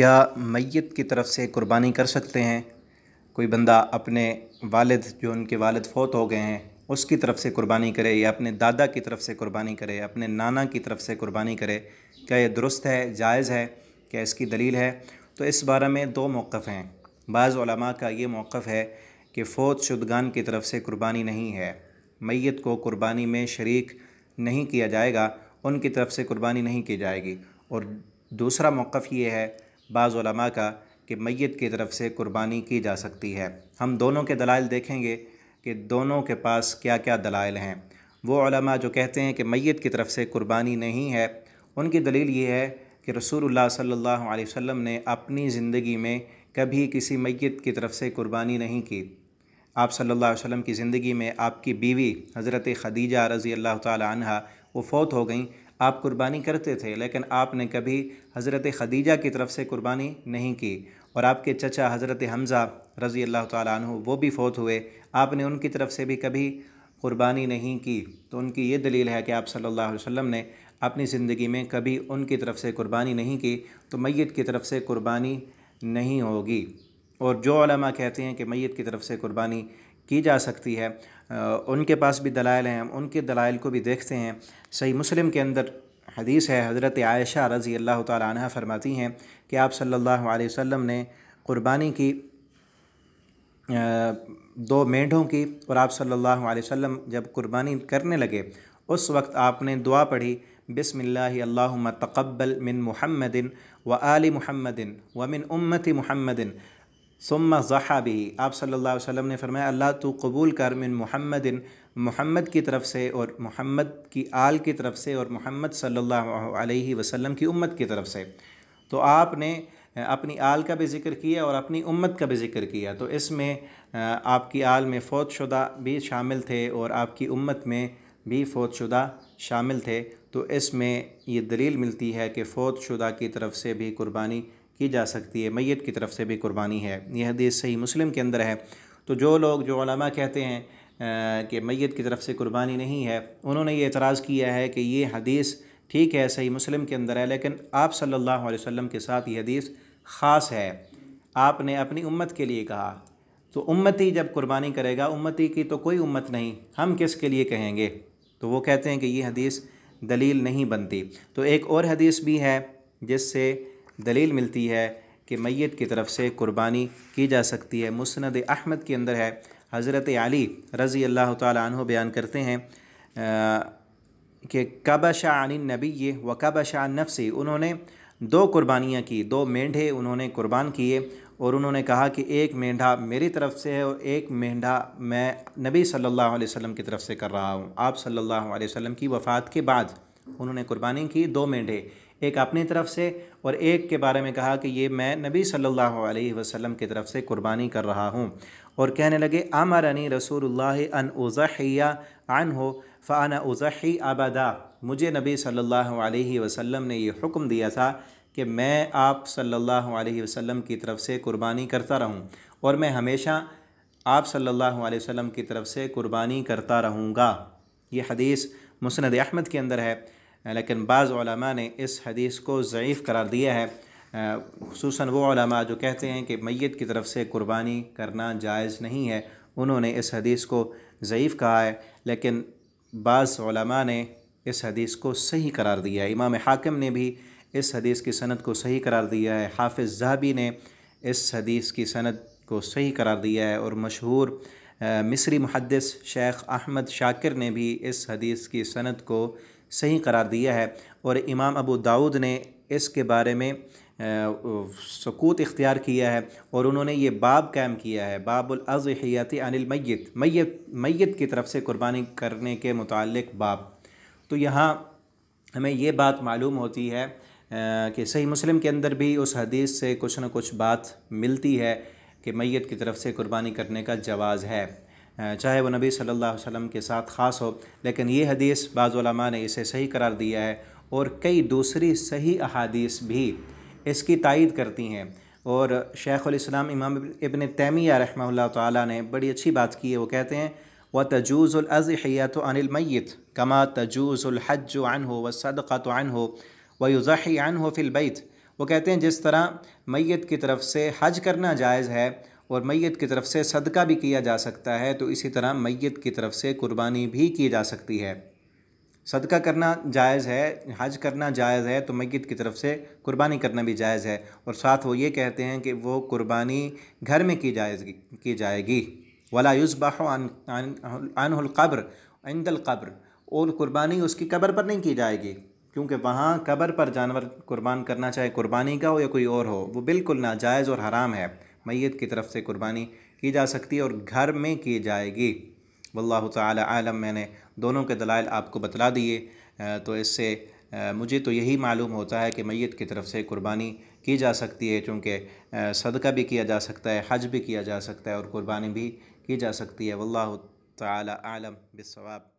क्या मैयत की तरफ से कुर्बानी कर सकते हैं? कोई बंदा अपने वालिद, जो उनके वालिद फ़ौत हो गए हैं, उसकी तरफ से कुर्बानी करे या अपने दादा की तरफ से कुर्बानी करे, अपने नाना की तरफ से कुर्बानी करे, क्या ये दुरुस्त है, जायज़ है, क्या इसकी दलील है? तो इस बारे में दो मौक़िफ़ हैं। बाज़ उलमा का ये मौक़िफ़ है कि फ़ौत शुदगान की तरफ से कुर्बानी नहीं है, मैयत को कुर्बानी में शरीक नहीं किया जाएगा, उनकी तरफ से कुर्बानी नहीं की जाएगी। और दूसरा मौक़िफ़ ये है बाज़ उलमा का कि मैयत की तरफ से कुर्बानी की जा सकती है। हम दोनों के दलाइल देखेंगे कि दोनों के पास क्या क्या दलाइल हैं। वो उलमा जो कहते हैं कि मैयत की तरफ से कुर्बानी नहीं है, उनकी दलील ये है कि रसूलुल्लाह सल्लल्लाहु अलैहि वसल्लम ने अपनी ज़िंदगी में कभी किसी मैयत की तरफ से कुर्बानी नहीं की। आप सल्लल्लाहु अलैहि वसल्लम की ज़िंदगी में आपकी बीवी हज़रत खदीजा रज़ी अल्लाह ताला अन्हा वो फ़ौत हो गईं। आप कुर्बानी करते थे, लेकिन आपने कभी हज़रत खदीजा की तरफ से कुर्बानी नहीं की। और आपके चचा हज़रत हमज़ा रज़ी अल्लाह ताला अन्हु वो भी फ़ौत हुए, आपने उनकी तरफ से भी कभी कुर्बानी नहीं की। तो उनकी ये दलील है कि आप सल्लल्लाहु अलैहि वसल्लम ने अपनी ज़िंदगी में कभी उनकी तरफ से कुर्बानी नहीं की, तो मैयत की तरफ से कुर्बानी नहीं होगी। और जो उलमा कहते हैं कि मैयत की तरफ से कुर्बानी की जा सकती है, उनके पास भी दलाइल हैं, हम उनके दलाइल को भी देखते हैं। सही मुस्लिम के अंदर हदीस है, हज़रत आयशा रज़ी अल्लाह ताला अन्हा फरमाती हैं कि आप सल्लल्लाहु अलैहि वसल्लम ने कुर्बानी की दो मेंढों की, और आप सल्लल्लाहु अलैहि वसल्लम जब कुर्बानी करने लगे उस वक्त आपने दुआ पढ़ी, बिस्मिल्लाहि अल्लाहुम्मा तक़ब्बल मिन मुहम्मदिन व आलि मुहम्मदिन व मिन उम्मति मुहम्मदिन सुम्मा ज़हा बिही। आप सल्लल्लाहु अलैहि वसल्लम ने फरमाया, अल्लाह तू कबूल कर मिन मुहम्मदिन, मोहम्मद की तरफ से और मोहम्मद की आल की तरफ से और मोहम्मद सल्लल्लाहु अलैहि वसल्लम की उम्मत की तरफ से। तो आपने अपनी आल का भी ज़िक्र किया और अपनी उम्मत का भी ज़िक्र किया। तो इसमें आपकी आल में फ़ौत शुदा भी शामिल थे और आपकी उम्मत में भी फ़ौत शुदा शामिल थे। तो इसमें ये दलील मिलती है कि फ़ौत शुदा की तरफ से भी कुर्बानी की जा सकती है, मैयत की तरफ से भी कुर्बानी है। यह हदीस सही मुस्लिम के अंदर है। तो जो लोग, जो उलमा कहते हैं कि मैयत की तरफ से कुर्बानी नहीं है, उन्होंने ये एतराज़ किया है कि ये हदीस ठीक है, सही मुस्लिम के अंदर है, लेकिन आप सल्लल्लाहु अलैहि वसल्लम के साथ ये हदीस ख़ास है। आपने अपनी उम्मत के लिए कहा, तो उम्मती जब कुर्बानी करेगा, उम्मती की तो कोई उम्मत नहीं, हम किसके लिए कहेंगे? तो वो कहते हैं कि ये हदीस दलील नहीं बनती। तो एक और हदीस भी है जिससे दलील मिलती है कि मैयत की तरफ से कुर्बानी की जा सकती है। मुस्नद अहमद के अंदर है, हज़रत अली रज़ी अल्लाह ताला अन्हु बयान करते हैं कि कबशा अनिन नबी व कबशा अन नफ्सी, उन्होंने दो कुर्बानियाँ की, दो मेंढे उन्होंने कुर्बान किए, और उन्होंने कहा कि एक मेंढा मेरी तरफ से है और एक मेंढा मैं नबी सल्लल्लाहु अलैहि वसल्लम की तरफ से कर रहा हूँ। आप सल्लल्लाहु अलैहि वसल्लम की वफ़ात के बाद उन्होंने कुर्बानी की दो मेंढे, एक अपनी तरफ से और एक के बारे में कहा कि ये मैं नबी सल्लल्लाहु अलैहि वसल्लम की तरफ से कुर्बानी कर रहा हूँ। और कहने लगे, अमरनी रसूलुल्लाह अन उज़हिया अन्हु फ़अना उज़ही अबदा, मुझे नबी सल्लल्लाहु अलैहि वसल्लम ने ये हुक्म दिया था कि मैं आप सल्लल्लाहु अलैहि वसल्लम की तरफ से कुर्बानी करता रहूं, और मैं हमेशा आप सल्लल्लाहु अलैहि वसल्लम की तरफ से कुर्बानी करता रहूँगा। ये हदीस मुस्नद अहमद के अंदर है, लेकिन बाज़ उलमा ने इस हदीस को ज़ईफ़ करार दिया है, खुसूसन वो उलमा जो कहते हैं कि मैयत की तरफ से कुर्बानी करना जायज़ नहीं है, उन्होंने इस हदीस को ज़ईफ़ कहा है। लेकिन बाज़ उलमा ने इस हदीस को सही करार दिया है। इमाम हाकिम ने भी इस हदीस की सनद को सही करार दिया है, हाफ़िज़ ज़हबी ने इस हदीस की सनद को सही करार दिया है, और मशहूर मिस्री मुहद्दिस शेख अहमद शाकिर ने भी इस हदीस की सनद को सही करार दिया है। और इमाम अबू दाऊद ने इसके बारे में सुकूत इख्तियार किया है, और उन्होंने ये बाब कायम किया है, बाबुल अज़हियति अनिल मैयत, मैयत की तरफ से कुर्बानी करने के मुताल्लिक़ बाब। तो यहाँ हमें ये बात मालूम होती है कि सही मुस्लिम के अंदर भी उस हदीस से कुछ न कुछ बात मिलती है कि मैयत की तरफ से कुर्बानी करने का जवाज़ है, चाहे वो नबी सल्लल्लाहु अलैहि वसल्लम के साथ ख़ास हो। लेकिन ये हदीस बाज़ उलमा ने इसे सही करार दिया है, और कई दूसरी सही अहादीस भी इसकी तायीद करती हैं। और शेख़ुल इस्लाम इमाम इब्न तैमिया रहमहुल्लाह ताला ने बड़ी अच्छी बात की है। वो कहते हैं, व तजूज़ुल अज़हियतु अनिल मय्यत कमा तजूज़ुल हज्जु अन्हु व सदक़तु अन्हु व युज़ही अन्हु फ़िल बैत वो कहते हैं जिस तरह मैयत की तरफ से हज करना जायज़ है और मैयत की तरफ से सदका भी किया जा सकता है, तो इसी तरह मैयत की तरफ से कुर्बानी भी की जा सकती है। सदका करना जायज़ है, हज करना जायज़ है, तो मैयत की तरफ से कुर्बानी करना भी जायज़ है। और साथ वो ये कहते हैं कि वो कुर्बानी घर में की जाएगी। वला युज़बहु अनहुल क़ब्र इंदल क़ब्र, और कुर्बानी उसकी कब्र पर नहीं की जाएगी, क्योंकि वहाँ कब्र पर जानवर कुर्बान करना, चाहे कुर्बानी का हो या कोई और हो, वो बिल्कुल नाजायज़ और हराम है। मैयत की तरफ से कुर्बानी की जा सकती है और घर में की जाएगी। वल्लाहु ताला आलम। मैंने दोनों के दलाइल आपको बतला दिए, तो इससे मुझे तो यही मालूम होता है कि मैयत की तरफ से कुर्बानी की जा सकती है, चूँकि सदका भी किया जा सकता है, हज भी किया जा सकता है और कुर्बानी भी की जा सकती है। वल्लाहु ताला आलम बिस्सवाब।